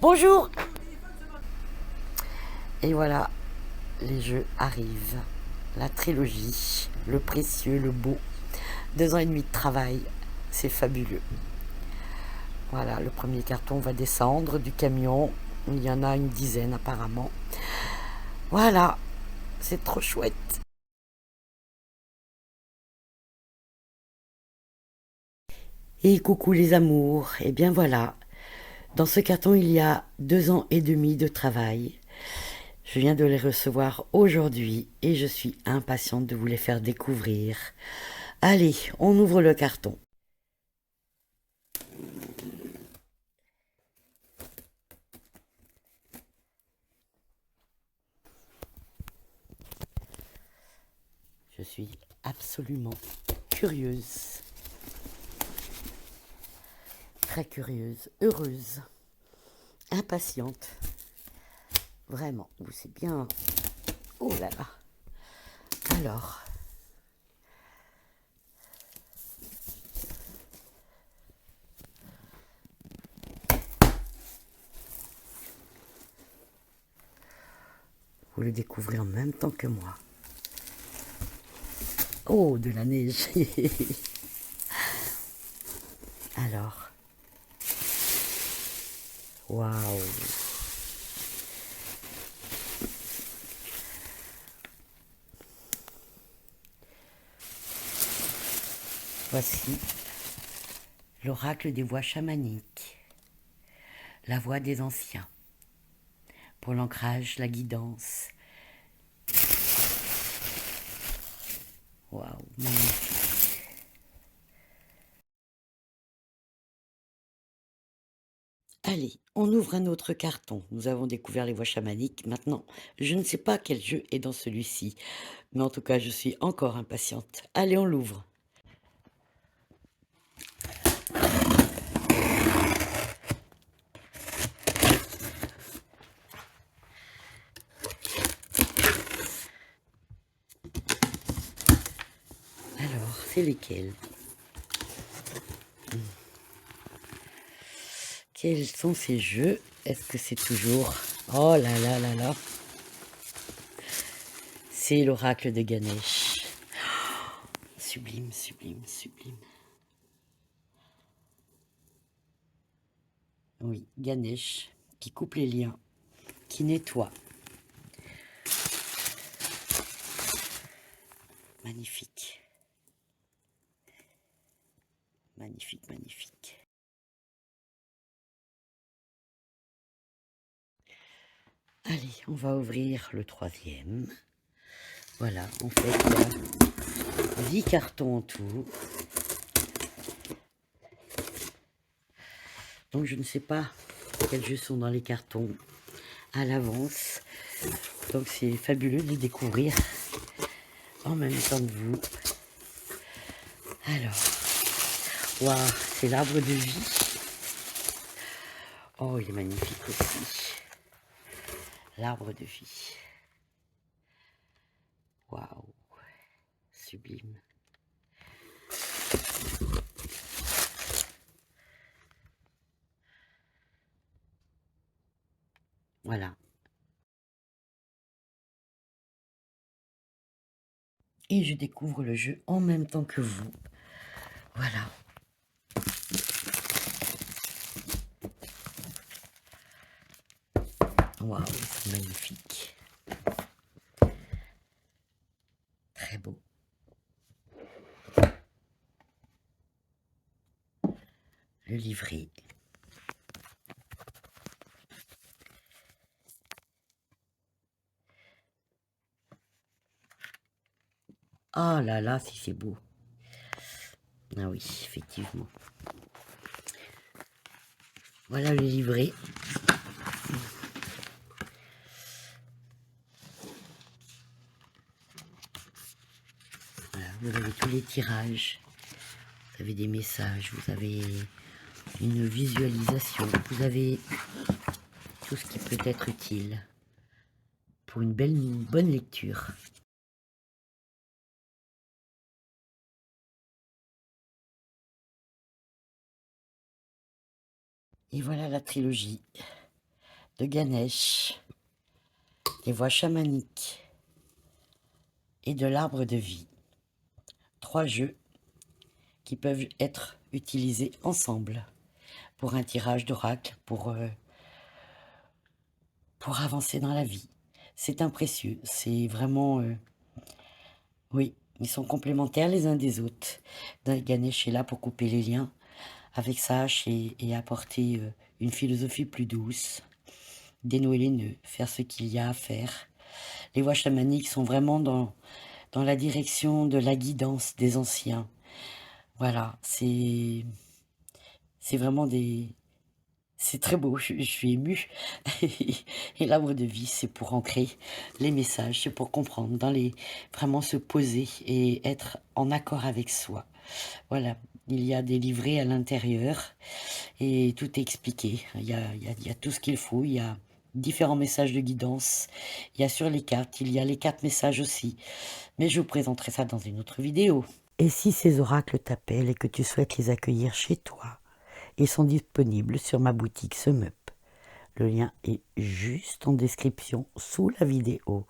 Bonjour. Et voilà, les jeux arrivent. La trilogie, le précieux, le beau. 2 ans et demi de travail, c'est fabuleux. Voilà, le premier carton va descendre du camion. Il y en a une dizaine apparemment. Voilà, c'est trop chouette. Et coucou les amours, et bien voilà. Dans ce carton, il y a 2 ans et demi de travail. Je viens de les recevoir aujourd'hui et je suis impatiente de vous les faire découvrir. Allez, on ouvre le carton. Je suis absolument curieuse, très curieuse, heureuse, impatiente. Vraiment, vous c'est bien. Oh là là. Alors, vous le découvrez en même temps que moi. Oh, de la neige. Alors, waouh. Voici l'oracle des voix chamaniques, la voix des anciens. Pour l'ancrage, la guidance. Waouh, magnifique. Allez, on ouvre un autre carton. Nous avons découvert les voix chamaniques. Maintenant, je ne sais pas quel jeu est dans celui-ci. Mais en tout cas, je suis encore impatiente. Allez, on l'ouvre. Alors, c'est lesquels? Quels sont ces jeux? Est-ce que c'est toujours... Oh là là là là. C'est l'oracle de Ganesh. Sublime, sublime, sublime. Oui, Ganesh, qui coupe les liens, qui nettoie. Magnifique. Magnifique, magnifique. Allez, on va ouvrir le troisième. Voilà, en fait, il y a 10 cartons en tout. Donc je ne sais pas quels jeux sont dans les cartons à l'avance. Donc c'est fabuleux de découvrir en même temps que vous. Alors, waouh, c'est l'arbre de vie. Oh, il est magnifique aussi. L'arbre de vie. Waouh, sublime. Voilà. Et je découvre le jeu en même temps que vous. Voilà. Waouh, c'est magnifique. Très beau. Le livret. Ah là là, si c'est beau. Ah oui, effectivement. Voilà le livret. Voilà, vous avez tous les tirages. Vous avez des messages, vous avez une visualisation, vous avez tout ce qui peut être utile pour une bonne lecture. Et voilà la trilogie. de Ganesh, des voies chamaniques et de l'arbre de vie. 3 jeux qui peuvent être utilisés ensemble pour un tirage d'oracle, pour avancer dans la vie. C'est un précieux, c'est vraiment... oui, ils sont complémentaires les uns des autres. Ganesh est là pour couper les liens avec sa hache et apporter une philosophie plus douce, dénouer les nœuds, faire ce qu'il y a à faire. Les voies chamaniques sont vraiment dans la direction de la guidance des anciens. Voilà, c'est vraiment des... C'est très beau, je suis émue. Et l'arbre de vie, c'est pour ancrer les messages, c'est pour comprendre, vraiment se poser et être en accord avec soi. Voilà, il y a des livrets à l'intérieur et tout est expliqué. Il y a tout ce qu'il faut, il y a différents messages de guidance. Il y a sur les cartes, il y a les 4 messages aussi. Mais je vous présenterai ça dans une autre vidéo. Et si ces oracles t'appellent et que tu souhaites les accueillir chez toi, ils sont disponibles sur ma boutique SeumUp. Le lien est juste en description sous la vidéo.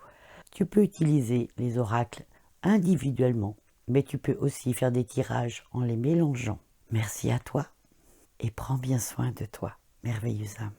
Tu peux utiliser les oracles individuellement, mais tu peux aussi faire des tirages en les mélangeant. Merci à toi et prends bien soin de toi, merveilleuse âme.